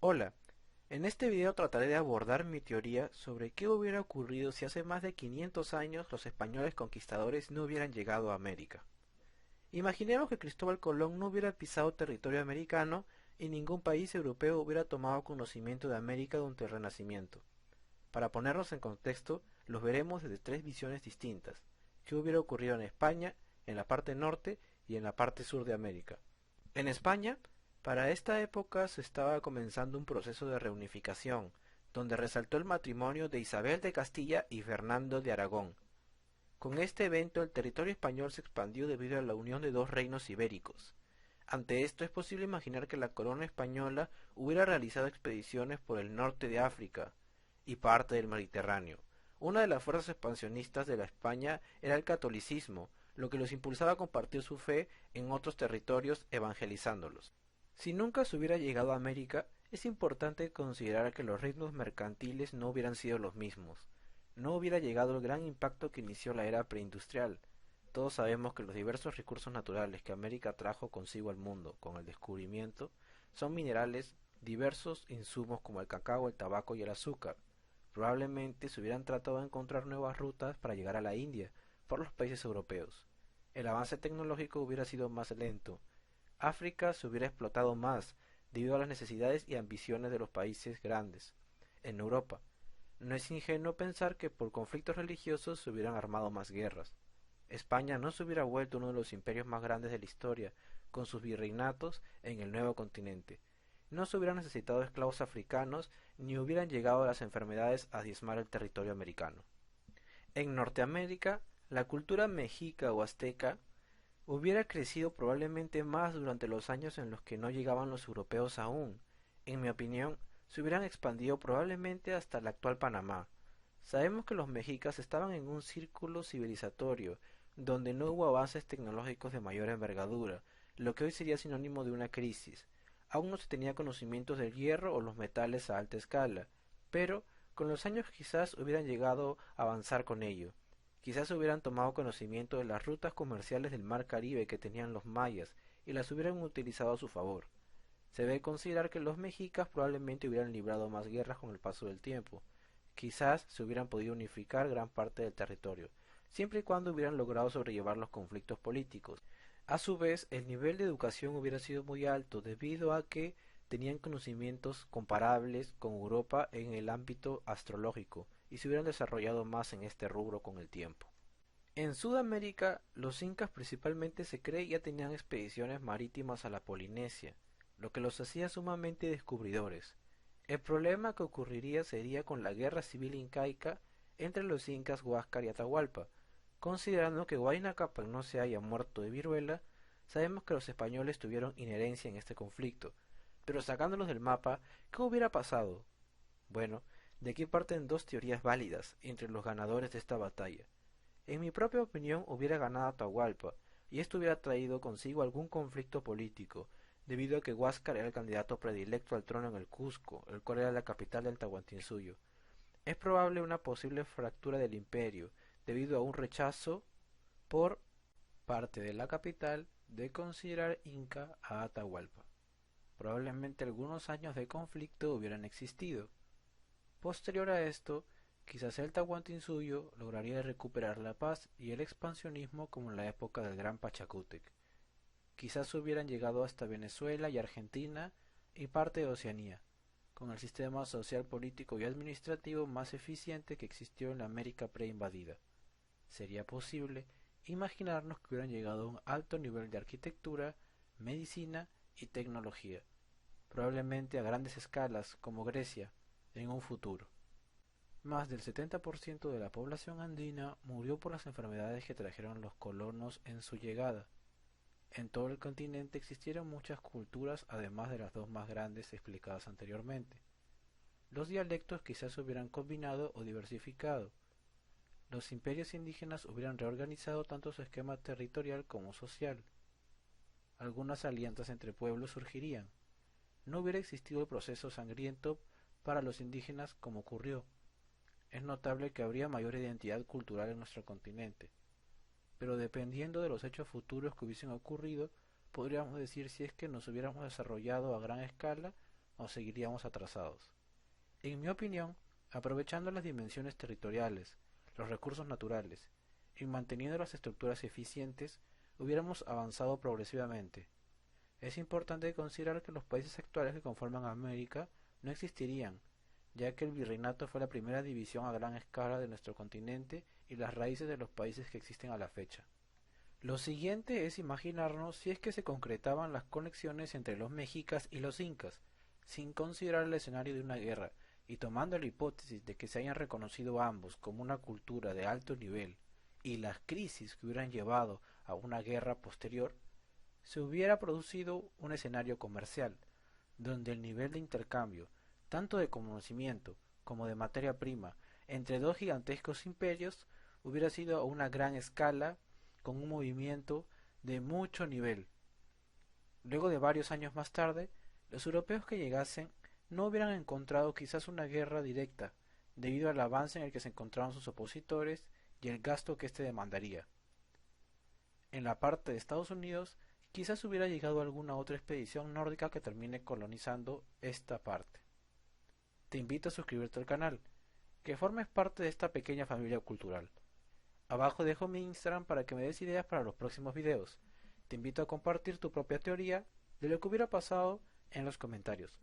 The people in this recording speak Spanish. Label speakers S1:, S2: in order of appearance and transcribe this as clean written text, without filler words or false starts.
S1: Hola, en este video trataré de abordar mi teoría sobre qué hubiera ocurrido si hace más de 500 años los españoles conquistadores no hubieran llegado a América. Imaginemos que Cristóbal Colón no hubiera pisado territorio americano y ningún país europeo hubiera tomado conocimiento de América durante el Renacimiento. Para ponernos en contexto, los veremos desde tres visiones distintas: qué hubiera ocurrido en España, en la parte norte y en la parte sur de América. En España, para esta época se estaba comenzando un proceso de reunificación, donde resaltó el matrimonio de Isabel de Castilla y Fernando de Aragón. Con este evento el territorio español se expandió debido a la unión de dos reinos ibéricos. Ante esto es posible imaginar que la corona española hubiera realizado expediciones por el norte de África y parte del Mediterráneo. Una de las fuerzas expansionistas de la España era el catolicismo, lo que los impulsaba a compartir su fe en otros territorios evangelizándolos. Si nunca se hubiera llegado a América, es importante considerar que los ritmos mercantiles no hubieran sido los mismos. No hubiera llegado el gran impacto que inició la era preindustrial. Todos sabemos que los diversos recursos naturales que América trajo consigo al mundo con el descubrimiento son minerales, diversos insumos como el cacao, el tabaco y el azúcar. Probablemente se hubieran tratado de encontrar nuevas rutas para llegar a la India por los países europeos. El avance tecnológico hubiera sido más lento. África se hubiera explotado más debido a las necesidades y ambiciones de los países grandes. En Europa, no es ingenuo pensar que por conflictos religiosos se hubieran armado más guerras. España no se hubiera vuelto uno de los imperios más grandes de la historia, con sus virreinatos en el nuevo continente. No se hubieran necesitado esclavos africanos, ni hubieran llegado las enfermedades a diezmar el territorio americano. En Norteamérica, la cultura mexica o azteca hubiera crecido probablemente más durante los años en los que no llegaban los europeos aún. En mi opinión, se hubieran expandido probablemente hasta el actual Panamá. Sabemos que los mexicas estaban en un círculo civilizatorio, donde no hubo avances tecnológicos de mayor envergadura, lo que hoy sería sinónimo de una crisis. Aún no se tenía conocimientos del hierro o los metales a alta escala, pero con los años quizás hubieran llegado a avanzar con ello. Quizás hubieran tomado conocimiento de las rutas comerciales del mar Caribe que tenían los mayas y las hubieran utilizado a su favor. Se debe considerar que los mexicas probablemente hubieran librado más guerras con el paso del tiempo. Quizás se hubieran podido unificar gran parte del territorio, siempre y cuando hubieran logrado sobrellevar los conflictos políticos. A su vez, el nivel de educación hubiera sido muy alto debido a que tenían conocimientos comparables con Europa en el ámbito astrológico y se hubieran desarrollado más en este rubro con el tiempo. En Sudamérica, los incas principalmente se cree ya tenían expediciones marítimas a la Polinesia, lo que los hacía sumamente descubridores. El problema que ocurriría sería con la guerra civil incaica entre los incas Huáscar y Atahualpa. Considerando que Huayna Cápac no se haya muerto de viruela, sabemos que los españoles tuvieron inherencia en este conflicto, pero sacándolos del mapa, ¿qué hubiera pasado? Bueno, de aquí parten dos teorías válidas entre los ganadores de esta batalla. En mi propia opinión hubiera ganado Atahualpa, y esto hubiera traído consigo algún conflicto político, debido a que Huáscar era el candidato predilecto al trono en el Cusco, el cual era la capital del Tahuantinsuyo. Es probable una posible fractura del imperio, debido a un rechazo por parte de la capital de considerar inca a Atahualpa. Probablemente algunos años de conflicto hubieran existido. Posterior a esto, quizás el Tahuantinsuyo lograría recuperar la paz y el expansionismo como en la época del Gran Pachacútec. Quizás hubieran llegado hasta Venezuela y Argentina y parte de Oceanía, con el sistema social, político y administrativo más eficiente que existió en la América preinvadida. Sería posible imaginarnos que hubieran llegado a un alto nivel de arquitectura, medicina y tecnología, probablemente a grandes escalas como Grecia, en un futuro. Más del 70% de la población andina murió por las enfermedades que trajeron los colonos en su llegada. En todo el continente existieron muchas culturas además de las dos más grandes explicadas anteriormente. Los dialectos quizás se hubieran combinado o diversificado. Los imperios indígenas hubieran reorganizado tanto su esquema territorial como social. Algunas alianzas entre pueblos surgirían. No hubiera existido el proceso sangriento para los indígenas como ocurrió. Es notable que habría mayor identidad cultural en nuestro continente, pero dependiendo de los hechos futuros que hubiesen ocurrido, podríamos decir si es que nos hubiéramos desarrollado a gran escala o seguiríamos atrasados. En mi opinión, aprovechando las dimensiones territoriales, los recursos naturales y manteniendo las estructuras eficientes, hubiéramos avanzado progresivamente. Es importante considerar que los países actuales que conforman América no existirían, ya que el virreinato fue la primera división a gran escala de nuestro continente y las raíces de los países que existen a la fecha. Lo siguiente es imaginarnos si es que se concretaban las conexiones entre los mexicas y los incas, sin considerar el escenario de una guerra, y tomando la hipótesis de que se hayan reconocido ambos como una cultura de alto nivel y las crisis que hubieran llevado a una guerra posterior, se hubiera producido un escenario comercial, donde el nivel de intercambio, tanto de conocimiento como de materia prima, entre dos gigantescos imperios, hubiera sido a una gran escala, con un movimiento de mucho nivel. Luego de varios años más tarde, los europeos que llegasen no hubieran encontrado quizás una guerra directa, debido al avance en el que se encontraban sus opositores y el gasto que éste demandaría. En la parte de Estados Unidos, quizás hubiera llegado alguna otra expedición nórdica que termine colonizando esta parte. Te invito a suscribirte al canal, que formes parte de esta pequeña familia cultural. Abajo dejo mi Instagram para que me des ideas para los próximos videos. Te invito a compartir tu propia teoría de lo que hubiera pasado en los comentarios.